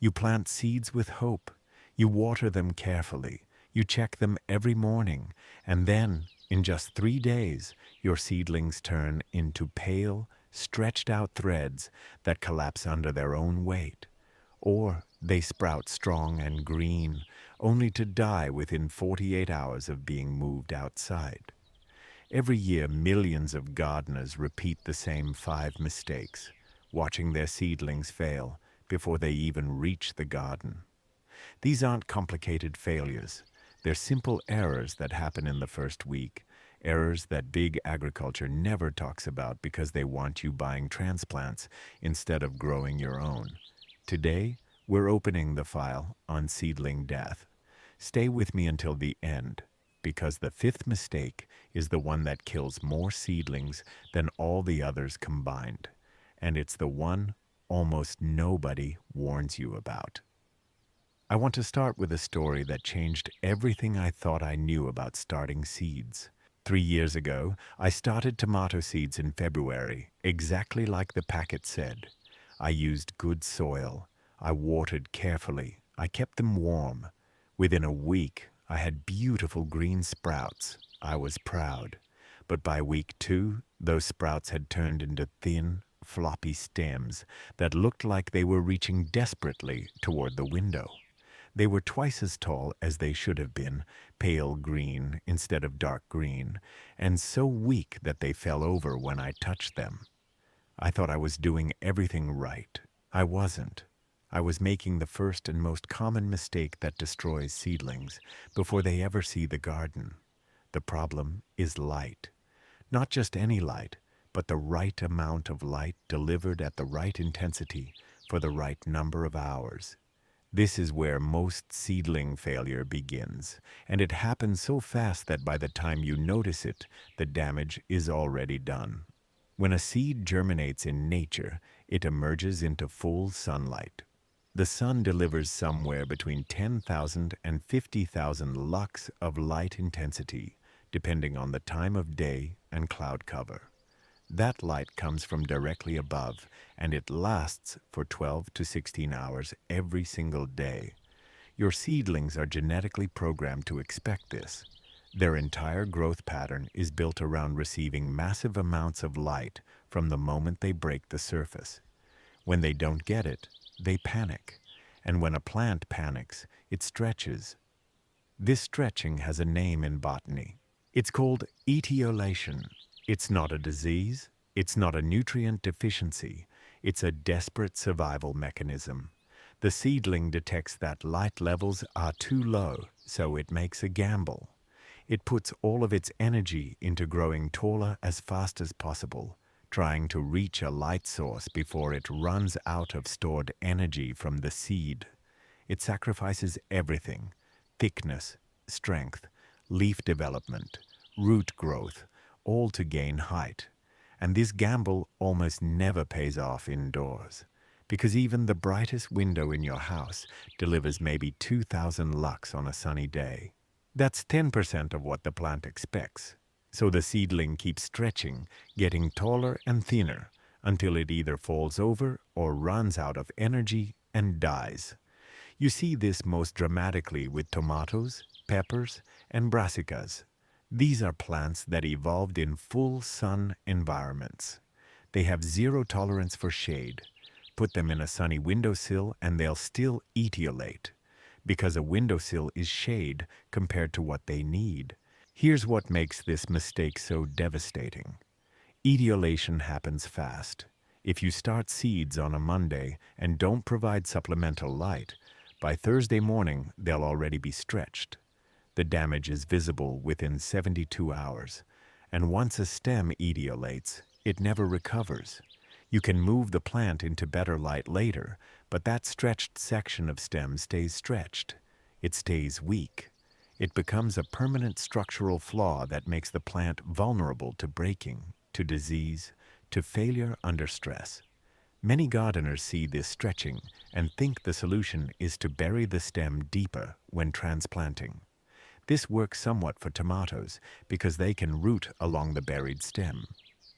You plant seeds with hope. You water them carefully. You check them every morning. And then, in just 3 days, your seedlings turn into pale, stretched out threads that collapse under their own weight. Or they sprout strong and green, only to die within 48 hours of being moved outside. Every year, millions of gardeners repeat the same 5 mistakes, watching their seedlings fail before they even reach the garden. These aren't complicated failures. They're simple errors that happen in the first week, errors that big agriculture never talks about because they want you buying transplants instead of growing your own. Today, we're opening the file on seedling death. Stay with me until the end, because the 5th mistake is the one that kills more seedlings than all the others combined. And it's the one almost nobody warns you about. I want to start with a story that changed everything I thought I knew about starting seeds. 3 years ago, I started tomato seeds in February, exactly like the packet said. I used good soil. I watered carefully. I kept them warm. Within a week, I had beautiful green sprouts. I was proud. But by week 2, those sprouts had turned into thin, floppy stems that looked like they were reaching desperately toward the window. They were twice as tall as they should have been, pale green instead of dark green, and so weak that they fell over when I touched them. I thought I was doing everything right. I wasn't. I was making the first and most common mistake that destroys seedlings before they ever see the garden. The problem is light. Not just any light, but the right amount of light delivered at the right intensity for the right number of hours. This is where most seedling failure begins, and it happens so fast that by the time you notice it, the damage is already done. When a seed germinates in nature, it emerges into full sunlight. The sun delivers somewhere between 10,000 and 50,000 lux of light intensity, depending on the time of day and cloud cover. That light comes from directly above, and it lasts for 12 to 16 hours every single day. Your seedlings are genetically programmed to expect this. Their entire growth pattern is built around receiving massive amounts of light from the moment they break the surface. When they don't get it, they panic. And when a plant panics, it stretches. This stretching has a name in botany. It's called etiolation. It's not a disease. It's not a nutrient deficiency. It's a desperate survival mechanism. The seedling detects that light levels are too low, so it makes a gamble. It puts all of its energy into growing taller as fast as possible, trying to reach a light source before it runs out of stored energy from the seed. It sacrifices everything: thickness, strength, leaf development, root growth, all to gain height. And this gamble almost never pays off indoors, because even the brightest window in your house delivers maybe 2,000 lux on a sunny day. That's 10% of what the plant expects. So the seedling keeps stretching, getting taller and thinner, until it either falls over or runs out of energy and dies. You see this most dramatically with tomatoes, peppers, and brassicas. These are plants that evolved in full sun environments. They have zero tolerance for shade. Put them in a sunny windowsill and they'll still etiolate, because a windowsill is shade compared to what they need. Here's what makes this mistake so devastating. Etiolation happens fast. If you start seeds on a Monday and don't provide supplemental light, by Thursday morning they'll already be stretched. The damage is visible within 72 hours, and once a stem etiolates, it never recovers. You can move the plant into better light later, but that stretched section of stem stays stretched. It stays weak. It becomes a permanent structural flaw that makes the plant vulnerable to breaking, to disease, to failure under stress. Many gardeners see this stretching and think the solution is to bury the stem deeper when transplanting. This works somewhat for tomatoes because they can root along the buried stem.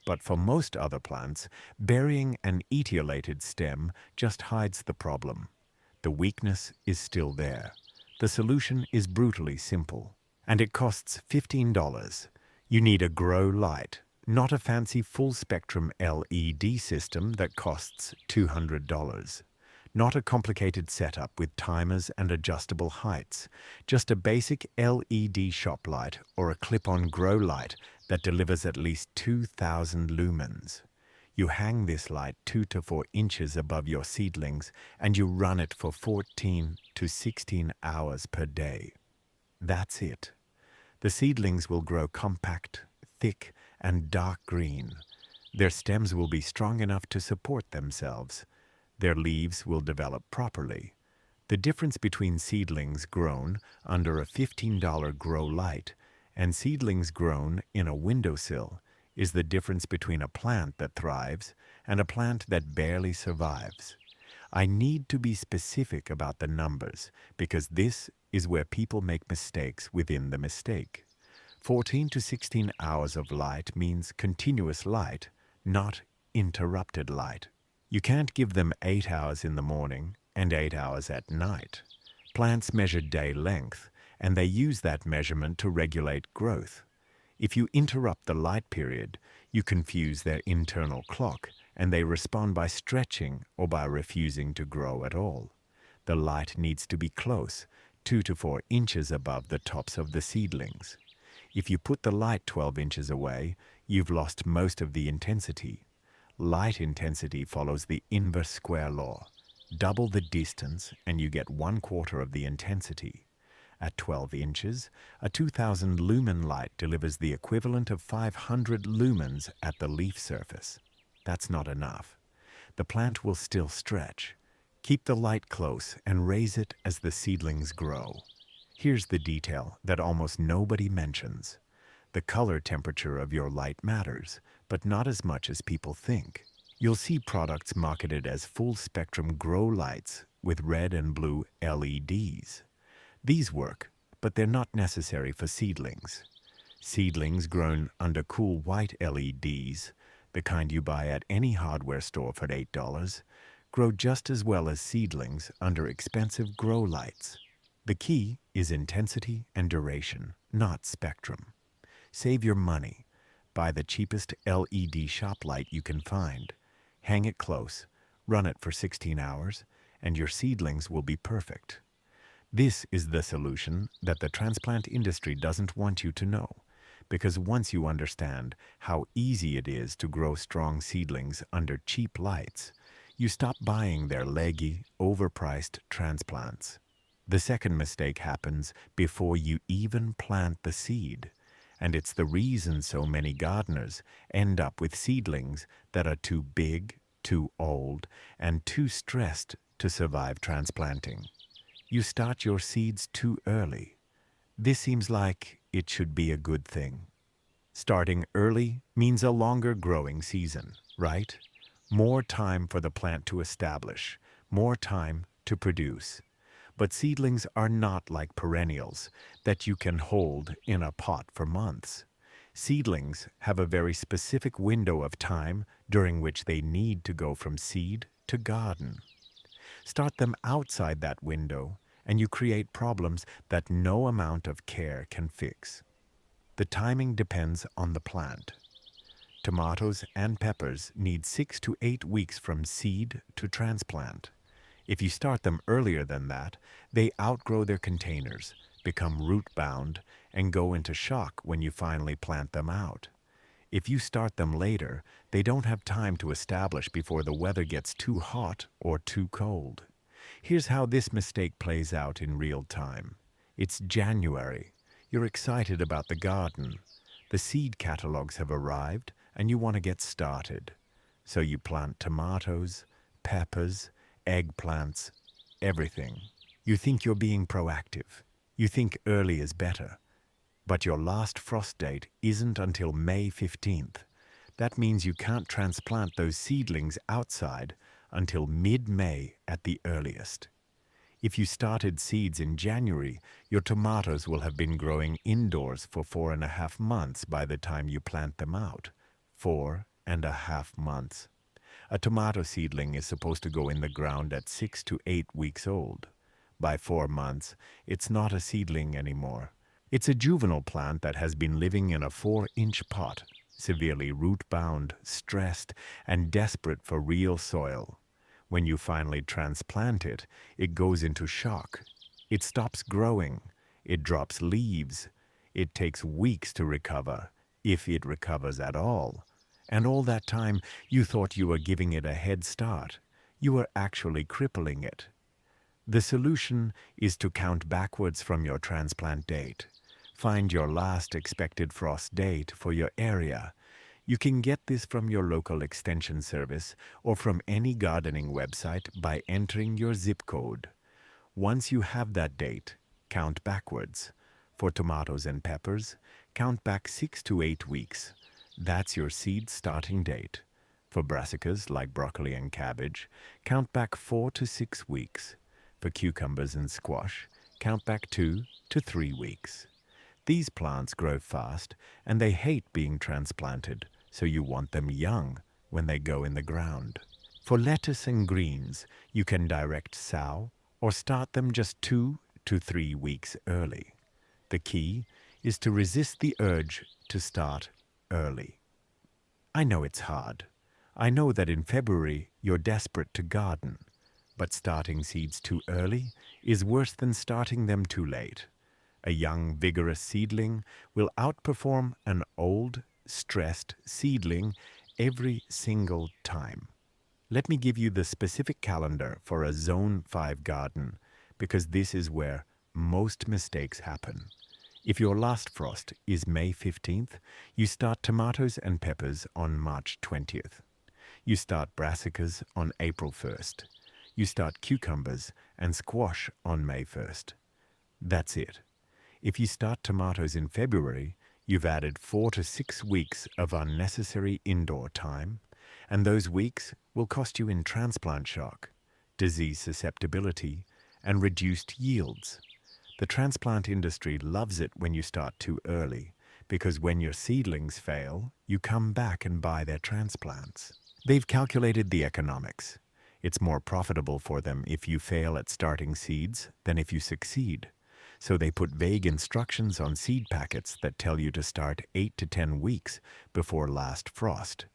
But for most other plants, burying an etiolated stem just hides the problem. The weakness is still there. The solution is brutally simple, and it costs $15. You need a grow light, not a fancy full-spectrum LED system that costs $200. Not a complicated setup with timers and adjustable heights, just a basic LED shop light or a clip-on grow light that delivers at least 2,000 lumens. You hang this light 2 to 4 inches above your seedlings and you run it for 14 to 16 hours per day. That's it. The seedlings will grow compact, thick, and dark green. Their stems will be strong enough to support themselves. Their leaves will develop properly. The difference between seedlings grown under a $15 grow light and seedlings grown in a windowsill is the difference between a plant that thrives and a plant that barely survives. I need to be specific about the numbers because this is where people make mistakes within the mistake. 14 to 16 hours of light means continuous light, not interrupted light. You can't give them 8 hours in the morning and 8 hours at night. Plants measure day length, and they use that measurement to regulate growth. If you interrupt the light period, you confuse their internal clock, and they respond by stretching or by refusing to grow at all. The light needs to be close, 2 to 4 inches above the tops of the seedlings. If you put the light 12 inches away, you've lost most of the intensity. Light intensity follows the inverse square law. Double the distance and you get 1/4 of the intensity. At 12 inches, a 2,000 lumen light delivers the equivalent of 500 lumens at the leaf surface. That's not enough. The plant will still stretch. Keep the light close and raise it as the seedlings grow. Here's the detail that almost nobody mentions. The color temperature of your light matters, but not as much as people think. You'll see products marketed as full-spectrum grow lights with red and blue LEDs. These work, but they're not necessary for seedlings. Seedlings grown under cool white LEDs, the kind you buy at any hardware store for $8, grow just as well as seedlings under expensive grow lights. The key is intensity and duration, not spectrum. Save your money. Buy the cheapest LED shop light you can find. Hang it close, run it for 16 hours, and your seedlings will be perfect. This is the solution that the transplant industry doesn't want you to know, because once you understand how easy it is to grow strong seedlings under cheap lights, you stop buying their leggy, overpriced transplants. The second mistake happens before you even plant the seed, and it's the reason so many gardeners end up with seedlings that are too big, too old, and too stressed to survive transplanting. You start your seeds too early. This seems like it should be a good thing. Starting early means a longer growing season, right? More time for the plant to establish, more time to produce. But seedlings are not like perennials that you can hold in a pot for months. Seedlings have a very specific window of time during which they need to go from seed to garden. Start them outside that window, and you create problems that no amount of care can fix. The timing depends on the plant. Tomatoes and peppers need 6 to 8 weeks from seed to transplant. If you start them earlier than that, they outgrow their containers, become root-bound, and go into shock when you finally plant them out. If you start them later, they don't have time to establish before the weather gets too hot or too cold. Here's how this mistake plays out in real time. It's January. You're excited about the garden. The seed catalogs have arrived, and you want to get started. So you plant tomatoes, peppers, eggplants, everything. You think you're being proactive. You think early is better. But your last frost date isn't until May 15th. That means you can't transplant those seedlings outside until mid-May at the earliest. If you started seeds in January, your tomatoes will have been growing indoors for 4.5 months by the time you plant them out. 4.5 months. A tomato seedling is supposed to go in the ground at 6 to 8 weeks old. By 4 months, it's not a seedling anymore. It's a juvenile plant that has been living in a 4-inch pot, severely root-bound, stressed, and desperate for real soil. When you finally transplant it, it goes into shock. It stops growing. It drops leaves. It takes weeks to recover, if it recovers at all. And all that time, you thought you were giving it a head start. You were actually crippling it. The solution is to count backwards from your transplant date. Find your last expected frost date for your area. You can get this from your local extension service or from any gardening website by entering your zip code. Once you have that date, count backwards. For tomatoes and peppers, count back 6 to 8 weeks. That's your seed starting date. For brassicas like broccoli and cabbage, count back 4 to 6 weeks. For cucumbers and squash, count back 2 to 3 weeks. These plants grow fast and they hate being transplanted, so you want them young when they go in the ground. For lettuce and greens, you can direct sow or start them just 2 to 3 weeks early. The key is to resist the urge to start early. I know it's hard. I know that in February you're desperate to garden, but starting seeds too early is worse than starting them too late. A young, vigorous seedling will outperform an old, stressed seedling every single time. Let me give you the specific calendar for a Zone 5 garden, because this is where most mistakes happen. If your last frost is May 15th, you start tomatoes and peppers on March 20th. You start brassicas on April 1st. You start cucumbers and squash on May 1st. That's it. If you start tomatoes in February, you've added 4 to 6 weeks of unnecessary indoor time, and those weeks will cost you in transplant shock, disease susceptibility, and reduced yields. The transplant industry loves it when you start too early, because when your seedlings fail, you come back and buy their transplants. They've calculated the economics. It's more profitable for them if you fail at starting seeds than if you succeed. So they put vague instructions on seed packets that tell you to start 8 to 10 weeks before last frost,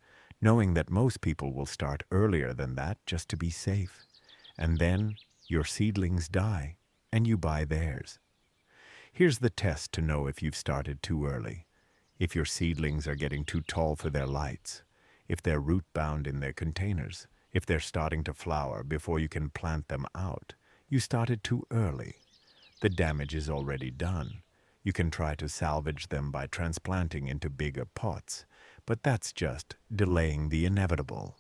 knowing that most people will start earlier than that just to be safe. And then your seedlings die, and you buy theirs. Here's the test to know if you've started too early. If your seedlings are getting too tall for their lights, if they're root-bound in their containers, if they're starting to flower before you can plant them out, you started too early. The damage is already done. You can try to salvage them by transplanting into bigger pots, but that's just delaying the inevitable.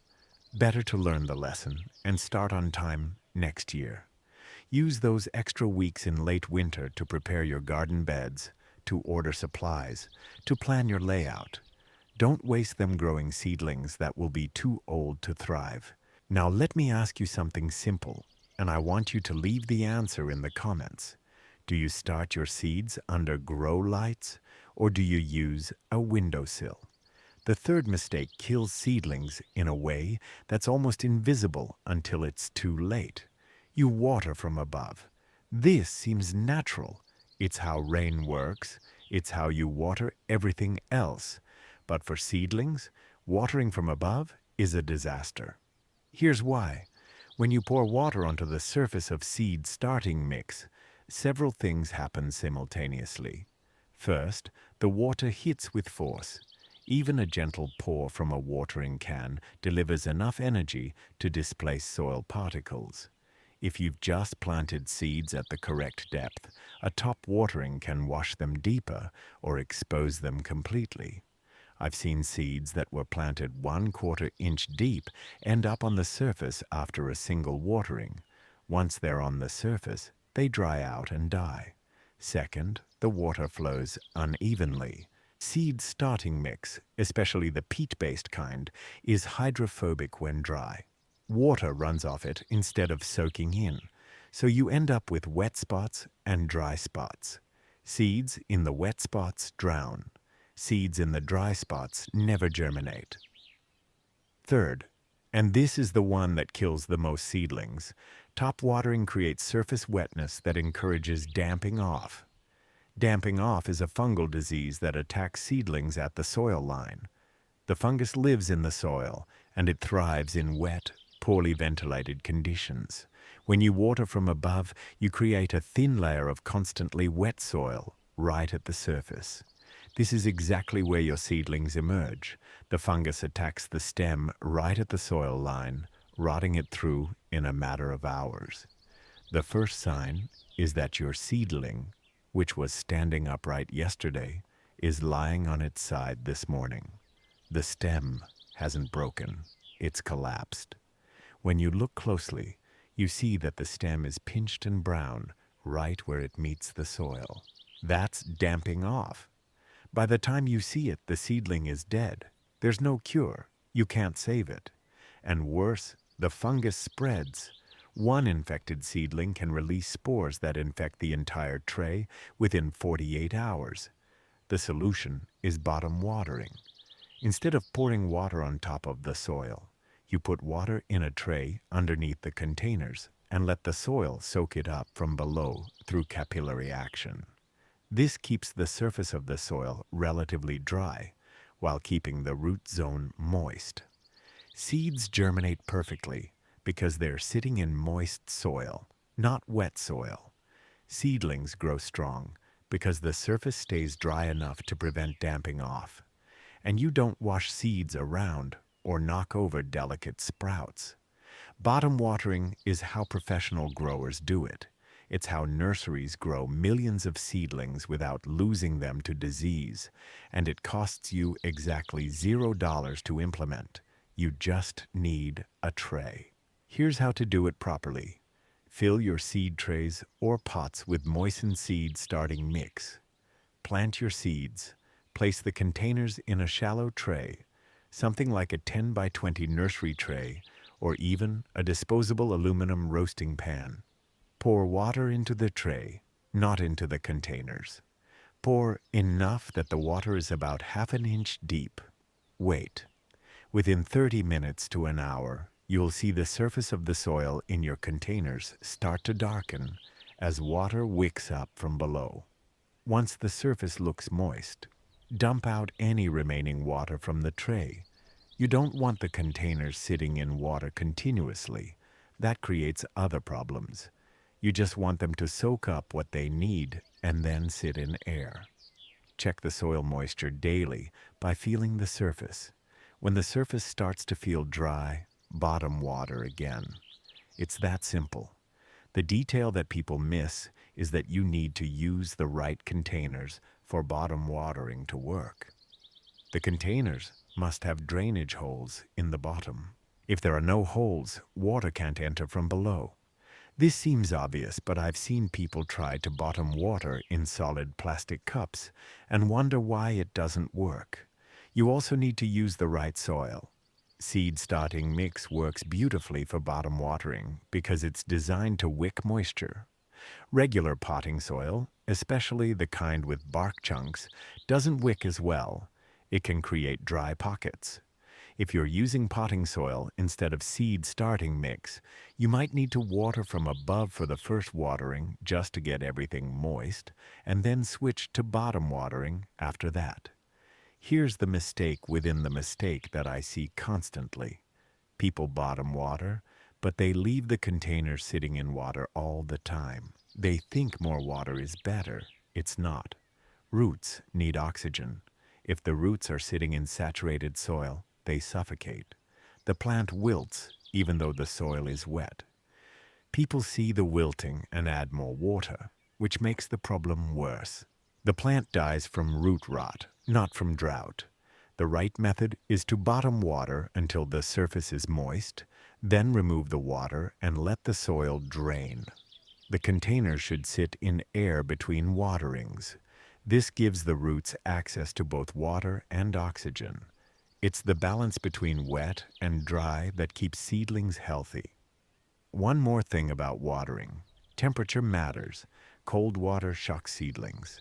Better to learn the lesson and start on time next year. Use those extra weeks in late winter to prepare your garden beds, to order supplies, to plan your layout. Don't waste them growing seedlings that will be too old to thrive. Now let me ask you something simple, and I want you to leave the answer in the comments. Do you start your seeds under grow lights, or do you use a windowsill? The third mistake kills seedlings in a way that's almost invisible until it's too late. You water from above. This seems natural. It's how rain works. It's how you water everything else. But for seedlings, watering from above is a disaster. Here's why. When you pour water onto the surface of seed starting mix, several things happen simultaneously. First, the water hits with force. Even a gentle pour from a watering can delivers enough energy to displace soil particles. If you've just planted seeds at the correct depth, a top watering can wash them deeper or expose them completely. I've seen seeds that were planted 1/4 inch deep end up on the surface after a single watering. Once they're on the surface, they dry out and die. Second, the water flows unevenly. Seed starting mix, especially the peat-based kind, is hydrophobic when dry. Water runs off it instead of soaking in, so you end up with wet spots and dry spots. Seeds in the wet spots drown. Seeds in the dry spots never germinate. Third, And this is the one that kills the most seedlings. Top watering creates surface wetness that encourages damping off. Damping off is a fungal disease that attacks seedlings at the soil line. The fungus lives in the soil, and it thrives in wet, poorly ventilated conditions. When you water from above, you create a thin layer of constantly wet soil right at the surface. This is exactly where your seedlings emerge. The fungus attacks the stem right at the soil line, rotting it through in a matter of hours. The first sign is that your seedling, which was standing upright yesterday, is lying on its side this morning. The stem hasn't broken, it's collapsed. When you look closely, you see that the stem is pinched and brown right where it meets the soil. That's damping off. By the time you see it, the seedling is dead. There's no cure. You can't save it. And worse, the fungus spreads. One infected seedling can release spores that infect the entire tray within 48 hours. The solution is bottom watering. Instead of pouring water on top of the soil, you put water in a tray underneath the containers and let the soil soak it up from below through capillary action. This keeps the surface of the soil relatively dry while keeping the root zone moist. Seeds germinate perfectly because they're sitting in moist soil, not wet soil. Seedlings grow strong because the surface stays dry enough to prevent damping off. And you don't wash seeds around or knock over delicate sprouts. Bottom watering is how professional growers do it. It's how nurseries grow millions of seedlings without losing them to disease, and it costs you exactly $0 to implement. You just need a tray. Here's how to do it properly. Fill your seed trays or pots with moistened seed starting mix. Plant your seeds. Place the containers in a shallow tray, something like a 10 by 20 nursery tray, or even a disposable aluminum roasting pan. Pour water into the tray, not into the containers. Pour enough that the water is about half an inch deep. Wait. Within 30 minutes to an hour, you'll see the surface of the soil in your containers start to darken as water wicks up from below. Once the surface looks moist, dump out any remaining water from the tray. You don't want the containers sitting in water continuously. That creates other problems. You just want them to soak up what they need and then sit in air. Check the soil moisture daily by feeling the surface. When the surface starts to feel dry, bottom water again. It's that simple. The detail that people miss is that you need to use the right containers for bottom watering to work. The containers must have drainage holes in the bottom. If there are no holes, water can't enter from below. This seems obvious, but I've seen people try to bottom water in solid plastic cups and wonder why it doesn't work. You also need to use the right soil. Seed starting mix works beautifully for bottom watering because it's designed to wick moisture. Regular potting soil, especially the kind with bark chunks, doesn't wick as well. It can create dry pockets. If you're using potting soil instead of seed starting mix, you might need to water from above for the first watering just to get everything moist, and then switch to bottom watering after that. Here's the mistake within the mistake that I see constantly. People bottom water, but they leave the container sitting in water all the time. They think more water is better. It's not. Roots need oxygen. If the roots are sitting in saturated soil, they suffocate. The plant wilts even though the soil is wet. People see the wilting and add more water, which makes the problem worse. The plant dies from root rot, not from drought. The right method is to bottom water until the surface is moist, then remove the water and let the soil drain. The container should sit in air between waterings. This gives the roots access to both water and oxygen. It's the balance between wet and dry that keeps seedlings healthy. One more thing about watering. Temperature matters. Cold water shocks seedlings.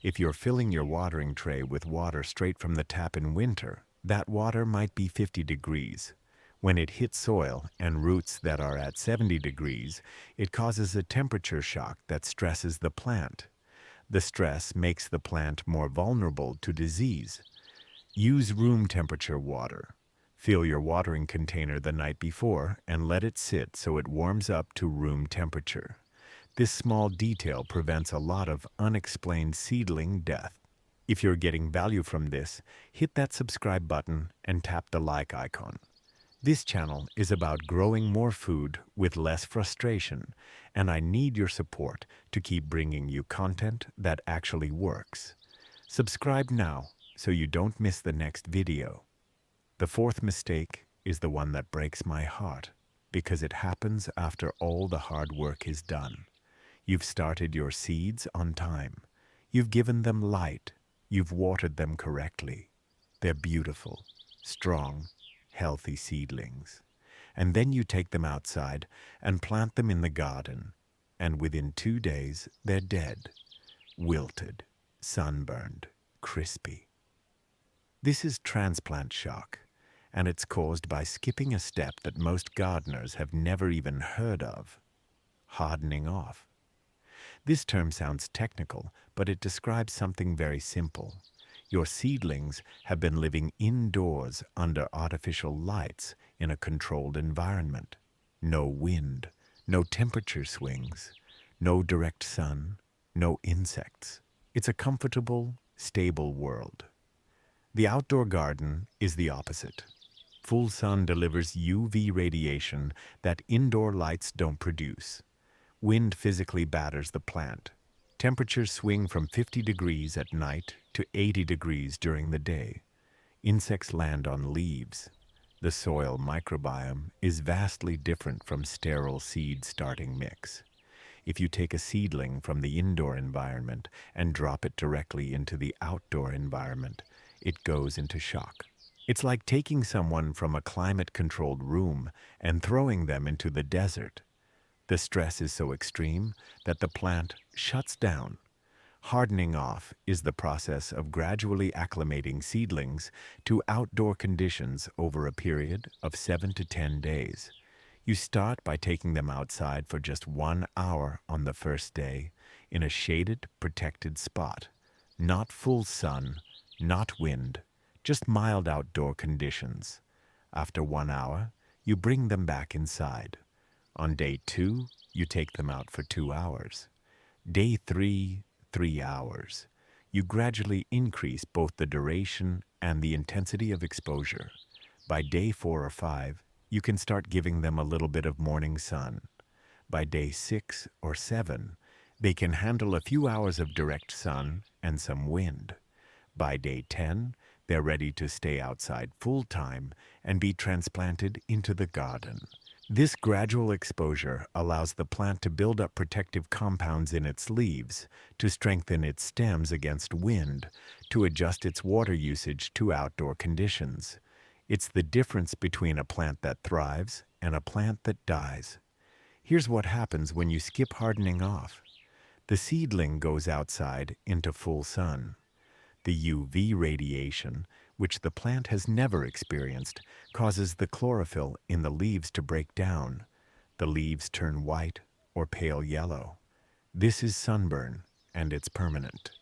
If you're filling your watering tray with water straight from the tap in winter, that water might be 50 degrees. When it hits soil and roots that are at 70 degrees, it causes a temperature shock that stresses the plant. The stress makes the plant more vulnerable to disease. Use room temperature water. Fill your watering container the night before and let it sit so it warms up to room temperature. This small detail prevents a lot of unexplained seedling death. If you're getting value from this, hit that subscribe button and tap the like icon. This channel is about growing more food with less frustration, and I need your support to keep bringing you content that actually works. Subscribe now so you don't miss the next video. The fourth mistake is the one that breaks my heart because it happens after all the hard work is done. You've started your seeds on time. You've given them light. You've watered them correctly. They're beautiful, strong, healthy seedlings. And then you take them outside and plant them in the garden. And within 2 days, they're dead, wilted, sunburned, crispy. This is transplant shock, and it's caused by skipping a step that most gardeners have never even heard of: hardening off. This term sounds technical, but it describes something very simple. Your seedlings have been living indoors under artificial lights in a controlled environment. No wind, no temperature swings, no direct sun, no insects. It's a comfortable, stable world. The outdoor garden is the opposite. Full sun delivers UV radiation that indoor lights don't produce. Wind physically batters the plant. Temperatures swing from 50 degrees at night to 80 degrees during the day. Insects land on leaves. The soil microbiome is vastly different from sterile seed starting mix. If you take a seedling from the indoor environment and drop it directly into the outdoor environment, it goes into shock. It's like taking someone from a climate-controlled room and throwing them into the desert. The stress is so extreme that the plant shuts down. Hardening off is the process of gradually acclimating seedlings to outdoor conditions over a period of 7 to 10 days. You start by taking them outside for just 1 hour on the first day in a shaded, protected spot. Not full sun, not wind, just mild outdoor conditions. After 1 hour, you bring them back inside. On day 2, you take them out for 2 hours. Day 3, 3 hours. You gradually increase both the duration and the intensity of exposure. By day 4 or 5, you can start giving them a little bit of morning sun. By day 6 or 7, they can handle a few hours of direct sun and some wind. By day 10, they're ready to stay outside full time and be transplanted into the garden. This gradual exposure allows the plant to build up protective compounds in its leaves, to strengthen its stems against wind, to adjust its water usage to outdoor conditions. It's the difference between a plant that thrives and a plant that dies. Here's what happens when you skip hardening off. The seedling goes outside into full sun. The UV radiation, which the plant has never experienced, causes the chlorophyll in the leaves to break down. The leaves turn white or pale yellow. This is sunburn, and it's permanent.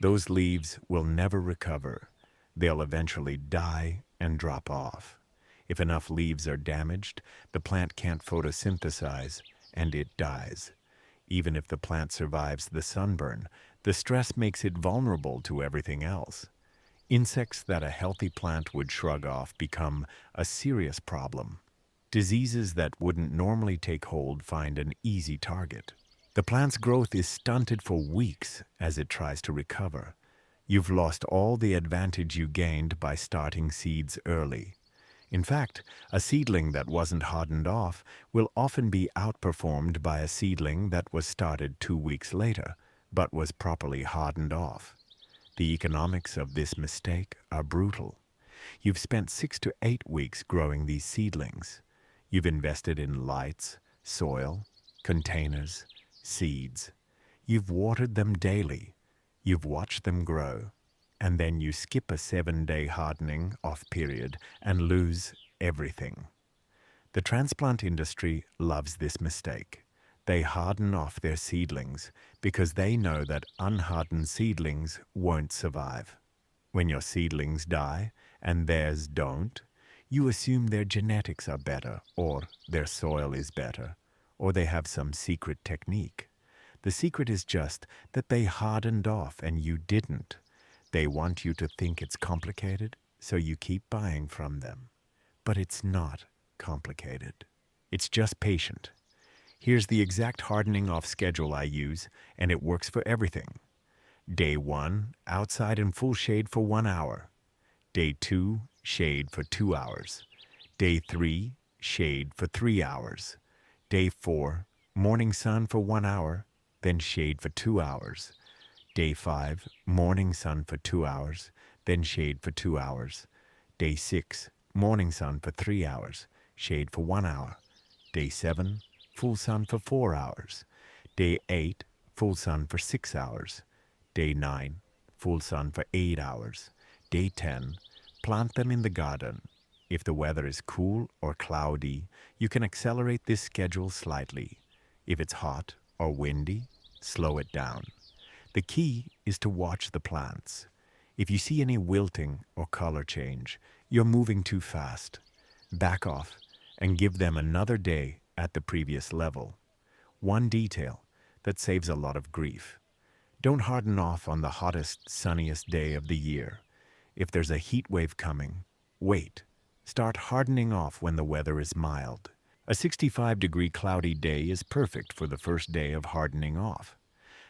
Those leaves will never recover. They'll eventually die and drop off. If enough leaves are damaged, the plant can't photosynthesize, and it dies. Even if the plant survives the sunburn, the stress makes it vulnerable to everything else. Insects that a healthy plant would shrug off become a serious problem. Diseases that wouldn't normally take hold find an easy target. The plant's growth is stunted for weeks as it tries to recover. You've lost all the advantage you gained by starting seeds early. In fact, a seedling that wasn't hardened off will often be outperformed by a seedling that was started 2 weeks later, but was properly hardened off. The economics of this mistake are brutal. You've spent 6 to 8 weeks growing these seedlings. You've invested in lights, soil, containers, seeds. You've watered them daily. You've watched them grow. And then you skip a 7-day hardening off period and lose everything. The transplant industry loves this mistake. They harden off their seedlings because they know that unhardened seedlings won't survive. When your seedlings die and theirs don't, you assume their genetics are better, or their soil is better, or they have some secret technique. The secret is just that they hardened off and you didn't. They want you to think it's complicated, so you keep buying from them. But it's not complicated. It's just patient. Here's the exact hardening off schedule I use, and it works for everything. Day 1, outside in full shade for 1 hour. Day 2, shade for 2 hours. Day 3, shade for 3 hours. Day 4, morning sun for 1 hour, then shade for 2 hours. Day 5, morning sun for 2 hours, then shade for 2 hours. Day 6, morning sun for 3 hours, shade for 1 hour. Day 7, full sun for 4 hours. Day 8, full sun for 6 hours. Day 9, full sun for 8 hours. Day 10, plant them in the garden. If the weather is cool or cloudy, you can accelerate this schedule slightly. If it's hot or windy, slow it down. The key is to watch the plants. If you see any wilting or color change, you're moving too fast. Back off and give them another day at the previous level. One detail that saves a lot of grief. Don't harden off on the hottest, sunniest day of the year. If there's a heat wave coming, wait. Start hardening off when the weather is mild. A 65-degree cloudy day is perfect for the first day of hardening off.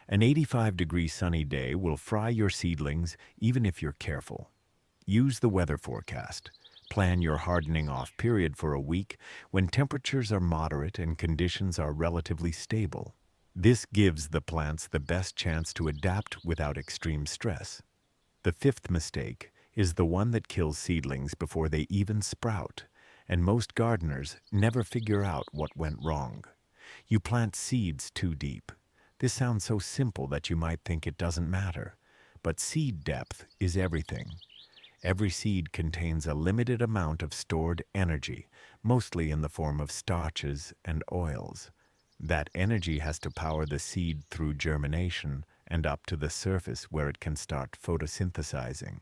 An 85-degree sunny day will fry your seedlings even if you're careful. Use the weather forecast. Plan your hardening off period for a week when temperatures are moderate and conditions are relatively stable. This gives the plants the best chance to adapt without extreme stress. The fifth mistake is the one that kills seedlings before they even sprout, and most gardeners never figure out what went wrong. You plant seeds too deep. This sounds so simple that you might think it doesn't matter, but seed depth is everything. Every seed contains a limited amount of stored energy, mostly in the form of starches and oils. That energy has to power the seed through germination and up to the surface where it can start photosynthesizing.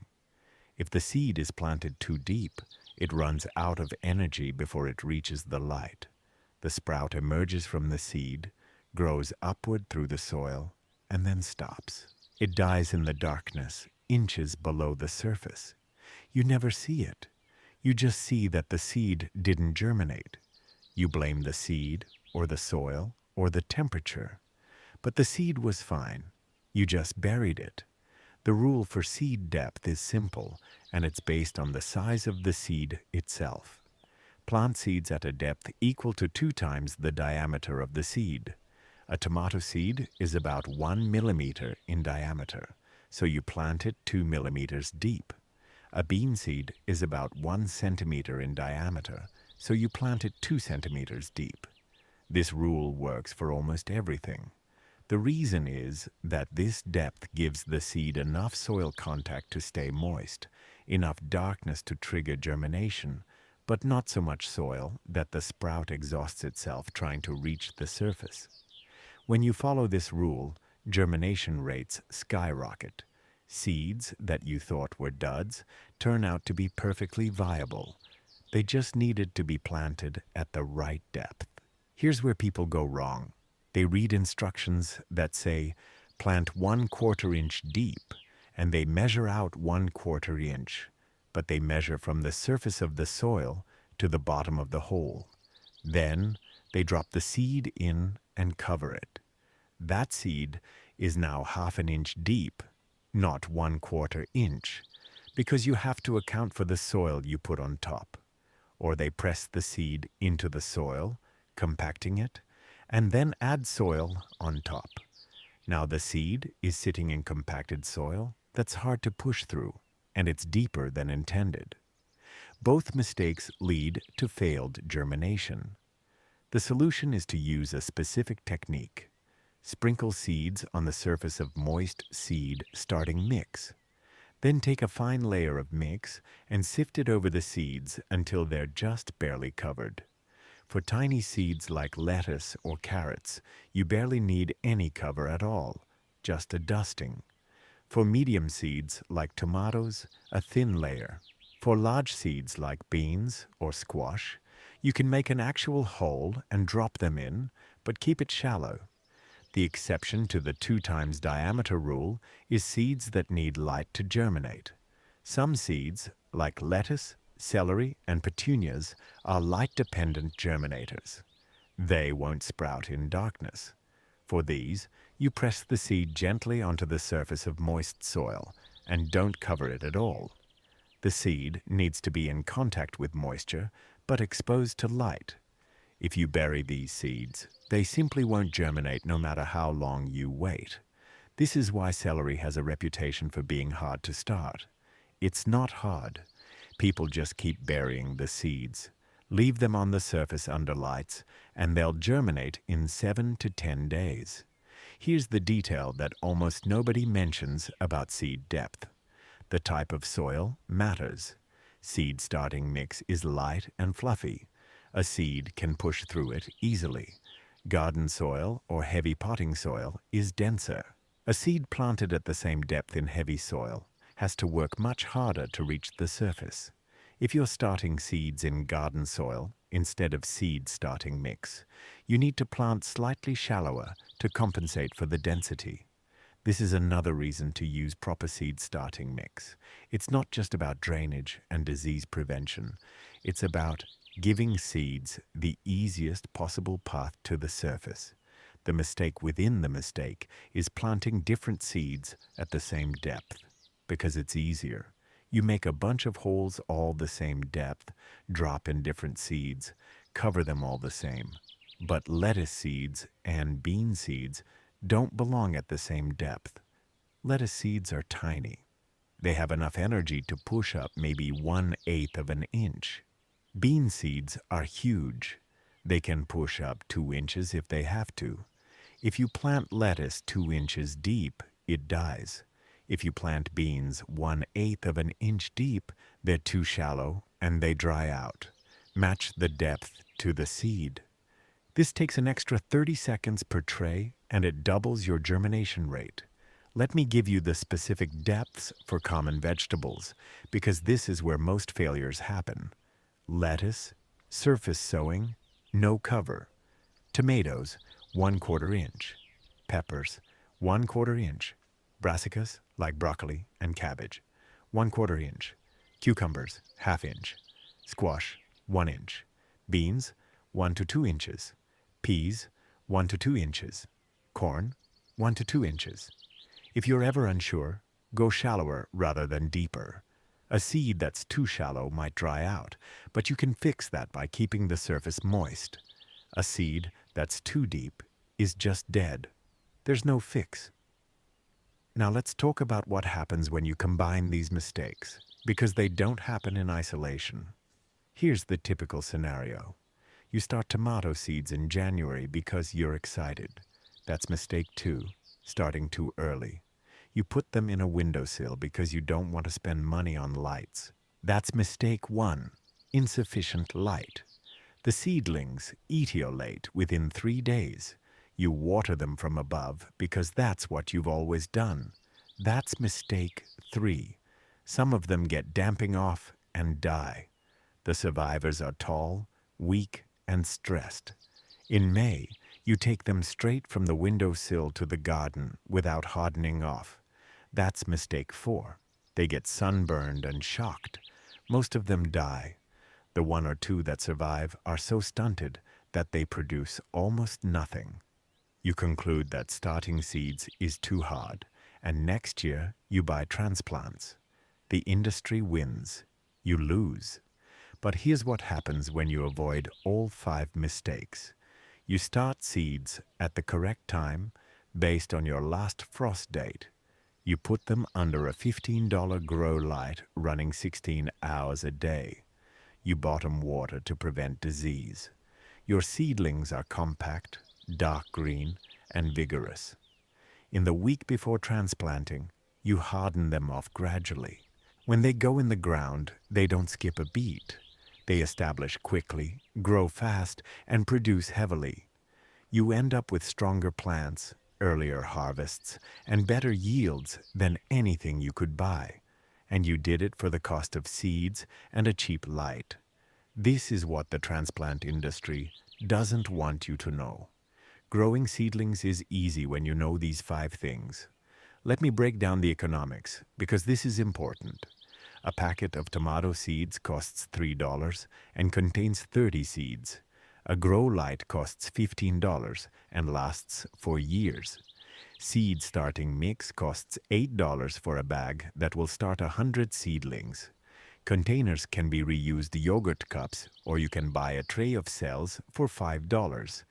If the seed is planted too deep, it runs out of energy before it reaches the light. The sprout emerges from the seed, grows upward through the soil, and then stops. It dies in the darkness, inches below the surface. You never see it. You just see that the seed didn't germinate. You blame the seed, or the soil, or the temperature. But the seed was fine. You just buried it. The rule for seed depth is simple, and it's based on the size of the seed itself. Plant seeds at a depth equal to 2 times the diameter of the seed. A tomato seed is about 1 millimeter in diameter, so you plant it 2 millimeters deep. A bean seed is about 1 centimeter in diameter, so you plant it 2 centimeters deep. This rule works for almost everything. The reason is that this depth gives the seed enough soil contact to stay moist, enough darkness to trigger germination, but not so much soil that the sprout exhausts itself trying to reach the surface. When you follow this rule, germination rates skyrocket. Seeds that you thought were duds turn out to be perfectly viable. They just needed to be planted at the right depth. Here's where people go wrong. They read instructions that say, plant 1/4 inch deep, and they measure out 1/4 inch, but they measure from the surface of the soil to the bottom of the hole. Then they drop the seed in and cover it. That seed is now 1/2 inch deep, not 1/4 inch, because you have to account for the soil you put on top. Or they press the seed into the soil, compacting it, and then add soil on top. Now the seed is sitting in compacted soil that's hard to push through, and it's deeper than intended. Both mistakes lead to failed germination. The solution is to use a specific technique. Sprinkle seeds on the surface of moist seed starting mix. Then take a fine layer of mix and sift it over the seeds until they're just barely covered. For tiny seeds like lettuce or carrots, you barely need any cover at all, just a dusting. For medium seeds like tomatoes, a thin layer. For large seeds like beans or squash, you can make an actual hole and drop them in, but keep it shallow. The exception to the 2 times diameter rule is seeds that need light to germinate. Some seeds, like lettuce, celery, and petunias, are light-dependent germinators. They won't sprout in darkness. For these, you press the seed gently onto the surface of moist soil and don't cover it at all. The seed needs to be in contact with moisture, but exposed to light. If you bury these seeds, they simply won't germinate no matter how long you wait. This is why celery has a reputation for being hard to start. It's not hard. People just keep burying the seeds. Leave them on the surface under lights, and they'll germinate in 7 to 10 days. Here's the detail that almost nobody mentions about seed depth. The type of soil matters. Seed starting mix is light and fluffy. A seed can push through it easily. Garden soil or heavy potting soil is denser. A seed planted at the same depth in heavy soil has to work much harder to reach the surface. If you're starting seeds in garden soil instead of seed starting mix, you need to plant slightly shallower to compensate for the density. This is another reason to use proper seed starting mix. It's not just about drainage and disease prevention. It's about giving seeds the easiest possible path to the surface. The mistake within the mistake is planting different seeds at the same depth, because it's easier. You make a bunch of holes all the same depth, drop in different seeds, cover them all the same. But lettuce seeds and bean seeds don't belong at the same depth. Lettuce seeds are tiny. They have enough energy to push up maybe 1/8 of an inch. Bean seeds are huge. They can push up 2 inches if they have to. If you plant lettuce 2 inches deep, it dies. If you plant beans 1/8 of an inch deep, they're too shallow and they dry out. Match the depth to the seed. This takes an extra 30 seconds per tray and it doubles your germination rate. Let me give you the specific depths for common vegetables, because this is where most failures happen. Lettuce, surface sowing, no cover. Tomatoes, 1/4 inch. Peppers, 1/4 inch. Brassicas, like broccoli and cabbage, 1/4 inch. Cucumbers, 1/2 inch. Squash, 1 inch. Beans, 1 to 2 inches. Peas, 1 to 2 inches. Corn, 1 to 2 inches. If you're ever unsure, go shallower rather than deeper. A seed that's too shallow might dry out, but you can fix that by keeping the surface moist. A seed that's too deep is just dead. There's no fix. Now let's talk about what happens when you combine these mistakes, because they don't happen in isolation. Here's the typical scenario. You start tomato seeds in January because you're excited. That's mistake 2, starting too early. You put them in a windowsill because you don't want to spend money on lights. That's mistake 1, insufficient light. The seedlings etiolate within 3 days. You water them from above because that's what you've always done. That's mistake 3. Some of them get damping off and die. The survivors are tall, weak, and stressed. In May, you take them straight from the windowsill to the garden without hardening off. That's mistake 4. They get sunburned and shocked. Most of them die. The 1 or 2 that survive are so stunted that they produce almost nothing. You conclude that starting seeds is too hard, and next year you buy transplants. The industry wins. You lose. But here's what happens when you avoid all 5 mistakes. You start seeds at the correct time based on your last frost date. You put them under a $15 grow light running 16 hours a day. You bottom water to prevent disease. Your seedlings are compact, dark green, and vigorous. In the week before transplanting, you harden them off gradually. When they go in the ground, they don't skip a beat. They establish quickly, grow fast, and produce heavily. You end up with stronger plants, earlier harvests, and better yields than anything you could buy. And you did it for the cost of seeds and a cheap light. This is what the transplant industry doesn't want you to know. Growing seedlings is easy when you know these 5 things. Let me break down the economics, because this is important. A packet of tomato seeds costs $3 and contains 30 seeds. A grow light costs $15 and lasts for years. Seed starting mix costs $8 for a bag that will start 100 seedlings. Containers can be reused yogurt cups, or you can buy a tray of cells for $5.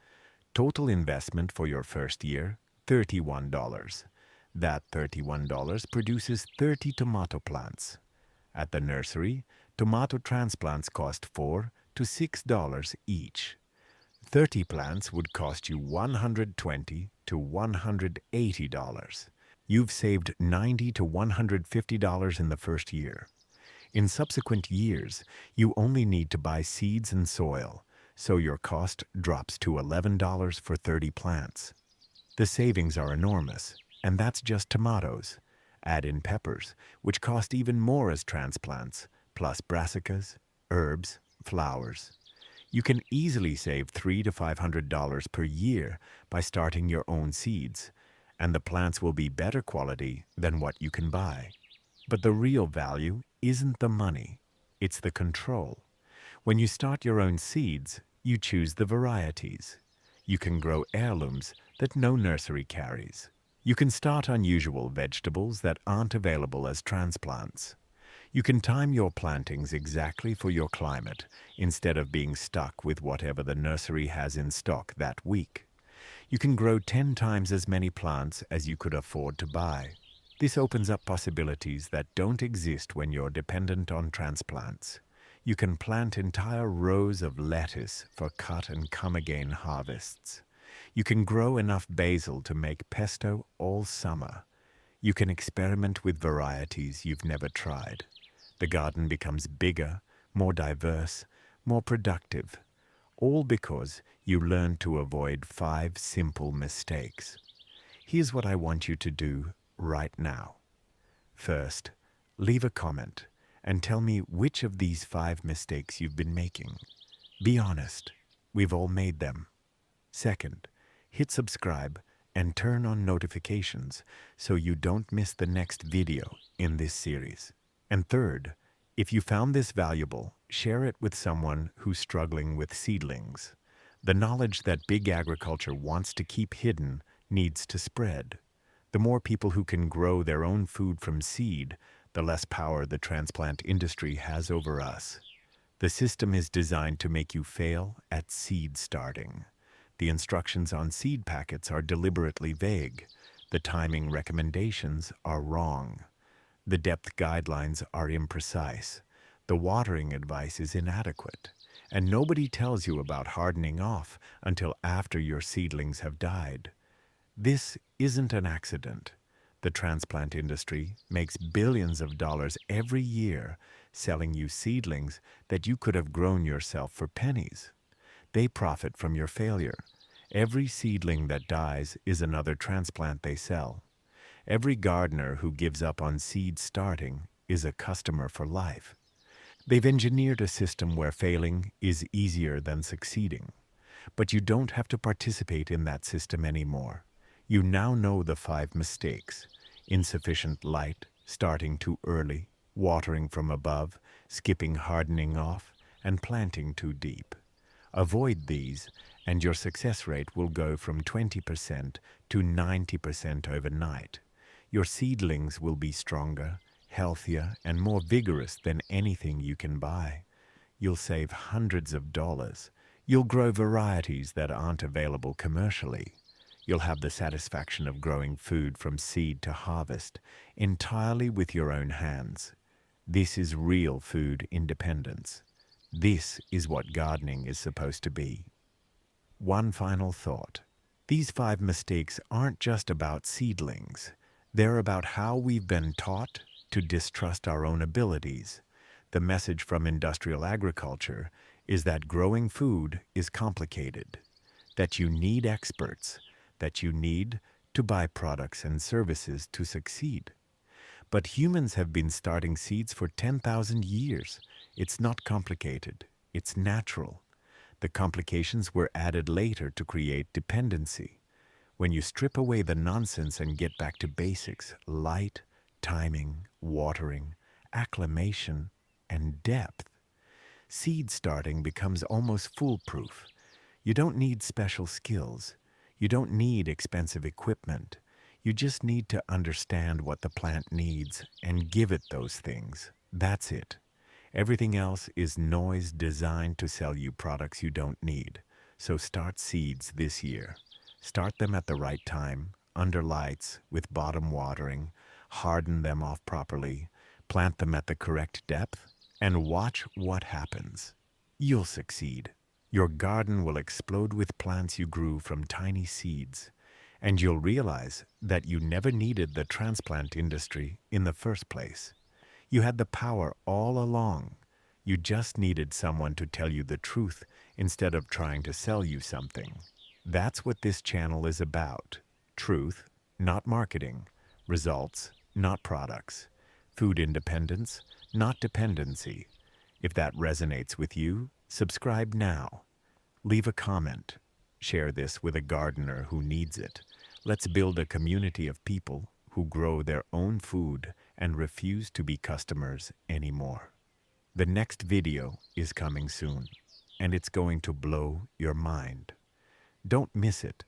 Total investment for your first year, $31. That $31 produces 30 tomato plants. At the nursery, tomato transplants cost $4 to $6 each. 30 plants would cost you $120 to $180. You've saved $90 to $150 in the first year. In subsequent years, you only need to buy seeds and soil, so your cost drops to $11 for 30 plants. The savings are enormous, and that's just tomatoes. Add in peppers, which cost even more as transplants, plus brassicas, herbs, flowers. You can easily save $300 to $500 per year by starting your own seeds, and the plants will be better quality than what you can buy. But the real value isn't the money, it's the control. When you start your own seeds, you choose the varieties. You can grow heirlooms that no nursery carries. You can start unusual vegetables that aren't available as transplants. You can time your plantings exactly for your climate instead of being stuck with whatever the nursery has in stock that week. You can grow 10 times as many plants as you could afford to buy. This opens up possibilities that don't exist when you're dependent on transplants. You can plant entire rows of lettuce for cut and come again harvests. You can grow enough basil to make pesto all summer. You can experiment with varieties you've never tried. The garden becomes bigger, more diverse, more productive, all because you learned to avoid 5 simple mistakes. Here's what I want you to do right now. First, leave a comment and tell me which of these 5 mistakes you've been making. Be honest, we've all made them. Second, hit subscribe and turn on notifications so you don't miss the next video in this series. And third, if you found this valuable, share it with someone who's struggling with seedlings. The knowledge that big agriculture wants to keep hidden needs to spread. The more people who can grow their own food from seed, the less power the transplant industry has over us. The system is designed to make you fail at seed starting. The instructions on seed packets are deliberately vague. The timing recommendations are wrong. The depth guidelines are imprecise. The watering advice is inadequate. And nobody tells you about hardening off until after your seedlings have died. This isn't an accident. The transplant industry makes billions of dollars every year selling you seedlings that you could have grown yourself for pennies. They profit from your failure. Every seedling that dies is another transplant they sell. Every gardener who gives up on seed starting is a customer for life. They've engineered a system where failing is easier than succeeding. But you don't have to participate in that system anymore. You now know the 5 mistakes: insufficient light, starting too early, watering from above, skipping hardening off, and planting too deep. Avoid these, and your success rate will go from 20% to 90% overnight. Your seedlings will be stronger, healthier, and more vigorous than anything you can buy. You'll save hundreds of dollars. You'll grow varieties that aren't available commercially. You'll have the satisfaction of growing food from seed to harvest entirely with your own hands. This is real food independence. This is what gardening is supposed to be. One final thought. These 5 mistakes aren't just about seedlings. They're about how we've been taught to distrust our own abilities. The message from industrial agriculture is that growing food is complicated, that you need experts, that you need to buy products and services to succeed. But humans have been starting seeds for 10,000 years. It's not complicated, it's natural. The complications were added later to create dependency. When you strip away the nonsense and get back to basics, light, timing, watering, acclimation, and depth, seed starting becomes almost foolproof. You don't need special skills. You don't need expensive equipment. You just need to understand what the plant needs and give it those things. That's it. Everything else is noise designed to sell you products you don't need. So start seeds this year. Start them at the right time, under lights, with bottom watering, harden them off properly, plant them at the correct depth, and watch what happens. You'll succeed. Your garden will explode with plants you grew from tiny seeds, and you'll realize that you never needed the transplant industry in the first place. You had the power all along. You just needed someone to tell you the truth instead of trying to sell you something. That's what this channel is about. Truth, not marketing. Results, not products. Food independence, not dependency. If that resonates with you, subscribe now. Leave a comment. Share this with a gardener who needs it. Let's build a community of people who grow their own food and refuse to be customers anymore. The next video is coming soon, and it's going to blow your mind. Don't miss it.